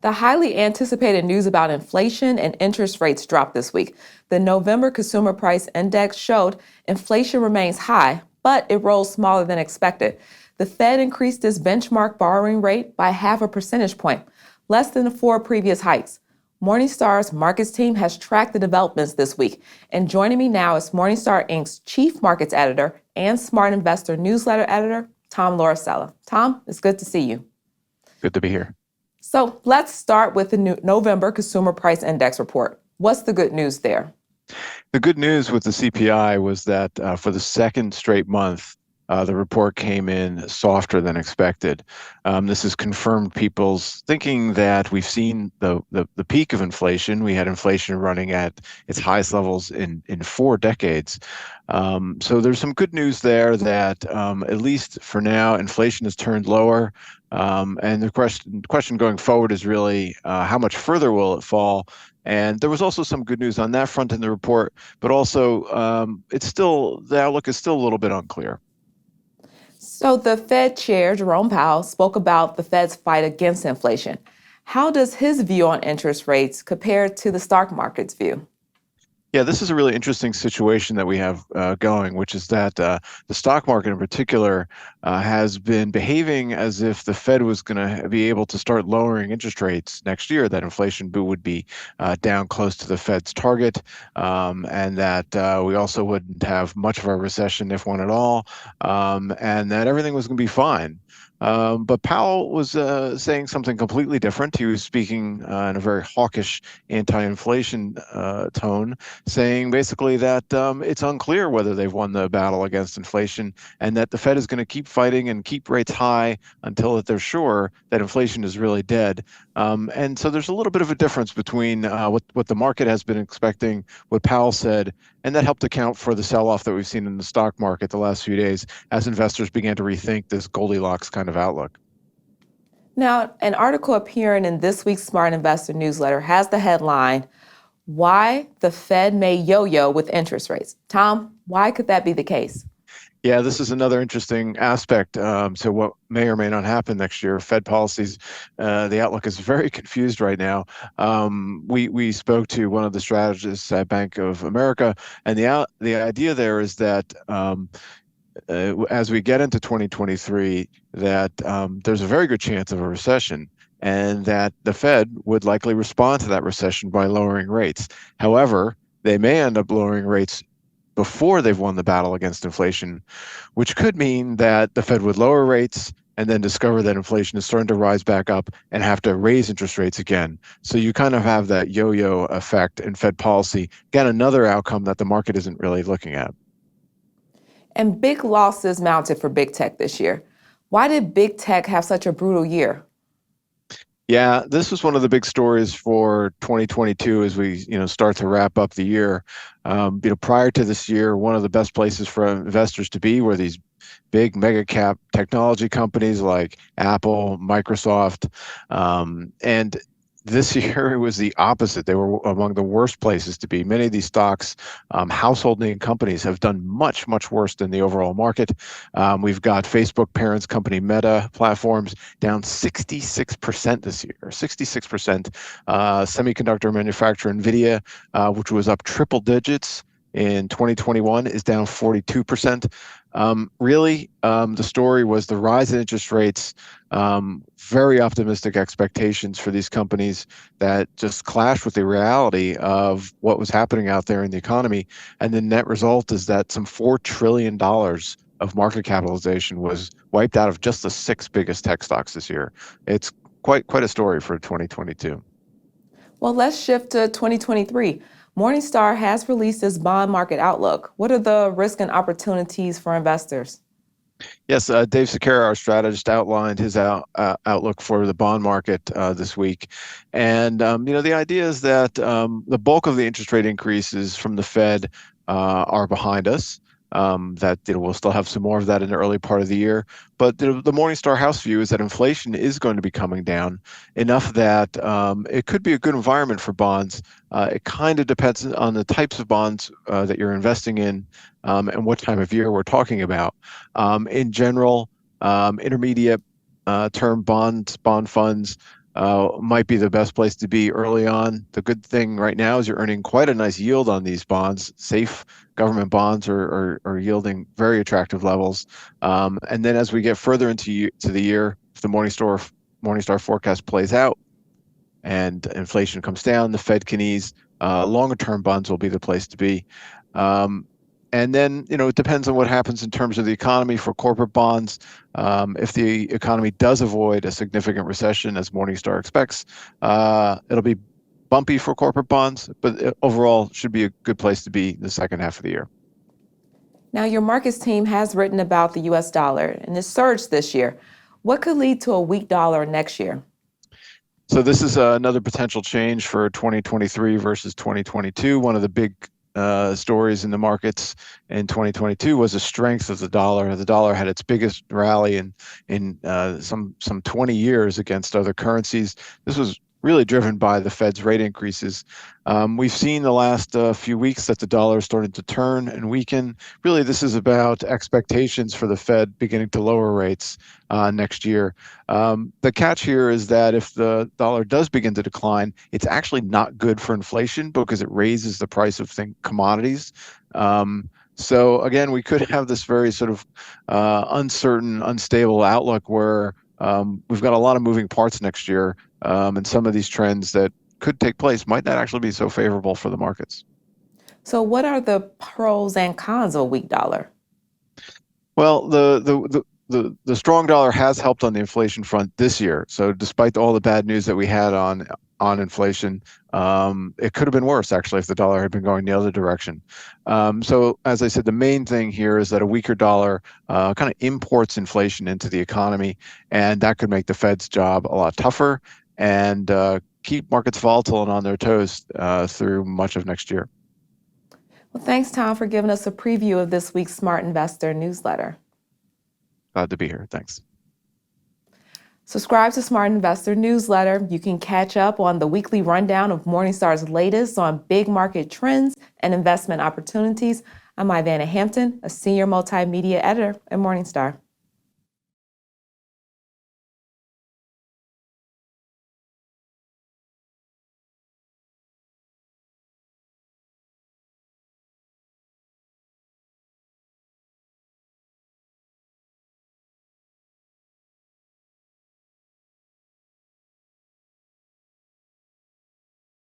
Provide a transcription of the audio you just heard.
The highly anticipated news about inflation and interest rates dropped this week. The November Consumer Price Index showed inflation remains high, but it rose smaller than expected. The Fed increased its benchmark borrowing rate by half a percentage point, less than the four previous hikes. Morningstar's markets team has tracked the developments this week. And joining me now is Morningstar Inc.'s chief markets editor and Smart Investor newsletter editor, Tom Lauricella. Tom, it's good to see you. Good to be here. So let's start with the November Consumer Price Index report. What's the good news there? The good news with the CPI was that for the second straight month, the report came in softer than expected. This has confirmed people's thinking that we've seen the peak of inflation. We had inflation running at its highest levels in 4 decades. So there's some good news there that at least for now, inflation has turned lower. And the question going forward is really how much further will it fall? And there was also some good news on that front in the report, but also the outlook is still a little bit unclear. So the Fed chair, Jerome Powell, spoke about the Fed's fight against inflation. How does his view on interest rates compare to the stock market's view? Yeah, this is a really interesting situation that we have going, which is that the stock market in particular has been behaving as if the Fed was going to be able to start lowering interest rates next year, that inflation would be down close to the Fed's target, and that we also wouldn't have much of a recession, if one at all, and that everything was going to be fine. But Powell was saying something completely different. He was speaking in a very hawkish anti-inflation tone, saying basically that it's unclear whether they've won the battle against inflation and that the Fed is going to keep fighting and keep rates high until they're sure that inflation is really dead. And so there's a little bit of a difference between what the market has been expecting, what Powell said, and that helped account for the sell-off that we've seen in the stock market the last few days as investors began to rethink this Goldilocks kind of outlook. Now, an article appearing in this week's Smart Investor newsletter has the headline, "Why the Fed May Yo-Yo with Interest Rates." Tom, why could that be the case? Yeah, this is another interesting aspect. So what may or may not happen next year, Fed policies, the outlook is very confused right now. We spoke to one of the strategists at Bank of America, and the idea there is that as we get into 2023, that there's a very good chance of a recession, and that the Fed would likely respond to that recession by lowering rates. However, they may end up lowering rates before they've won the battle against inflation, which could mean that the Fed would lower rates and then discover that inflation is starting to rise back up and have to raise interest rates again. So you kind of have that yo-yo effect in Fed policy. Again, another outcome that the market isn't really looking at. And big losses mounted for big tech this year. Why did big tech have such a brutal year? Yeah, this was one of the big stories for 2022 as we, start to wrap up the year. Prior to this year, one of the best places for investors to be were these big mega cap technology companies like Apple, Microsoft, and this year it was the opposite. They were among the worst places to be. Many of these stocks, household name companies, have done much, much worse than the overall market. We've got Facebook parents company Meta Platforms down 66% this year, 66%. Semiconductor manufacturer NVIDIA, which was up triple digits in 2021, is down 42%. Really, the story was the rise in interest rates, very optimistic expectations for these companies that just clashed with the reality of what was happening out there in the economy. And the net result is that some $4 trillion of market capitalization was wiped out of just the 6 biggest tech stocks this year. It's quite a story for 2022. Well, let's shift to 2023. Morningstar has released its bond market outlook. What are the risks and opportunities for investors? Yes, Dave Sekera, our strategist, outlined his outlook for the bond market this week. And, the idea is that the bulk of the interest rate increases from the Fed are behind us. That we'll still have some more of that in the early part of the year. But the Morningstar house view is that inflation is going to be coming down enough that it could be a good environment for bonds. It kind of depends on the types of bonds that you're investing in and what time of year we're talking about. In general, intermediate term bond funds might be the best place to be early on. The good thing right now is you're earning quite a nice yield on these bonds. Safe government bonds are yielding very attractive levels. And then as we get further to the year, if the Morningstar forecast plays out and inflation comes down, the Fed can ease. Longer term bonds will be the place to be. Um, and then, it depends on what happens in terms of the economy for corporate bonds. If the economy does avoid a significant recession, as Morningstar expects, it'll be bumpy for corporate bonds, but overall should be a good place to be the second half of the year. Now, your markets team has written about the US dollar and its surge this year. What could lead to a weak dollar next year? So this is another potential change for 2023 versus 2022. One of the big stories in the markets in 2022 was the strength of the dollar. The dollar had its biggest rally in some 20 years against other currencies. This was really driven by the Fed's rate increases. We've seen the last few weeks that the dollar is starting to turn and weaken. Really, this is about expectations for the Fed beginning to lower rates next year. The catch here is that if the dollar does begin to decline, it's actually not good for inflation because it raises the price of commodities. So again, we could have this very sort of uncertain, unstable outlook where we've got a lot of moving parts next year, and some of these trends that could take place might not actually be so favorable for the markets. So, what are the pros and cons of a weak dollar? Well, the strong dollar has helped on the inflation front this year. So despite all the bad news that we had on inflation, it could have been worse actually if the dollar had been going the other direction. So as I said, the main thing here is that a weaker dollar kind of imports inflation into the economy, and that could make the Fed's job a lot tougher and keep markets volatile and on their toes through much of next year. Well, thanks, Tom, for giving us a preview of this week's Smart Investor newsletter. Glad to be here. Thanks. Subscribe to Smart Investor newsletter. You can catch up on the weekly rundown of Morningstar's latest on big market trends and investment opportunities. I'm Ivana Hampton, a senior multimedia editor at Morningstar.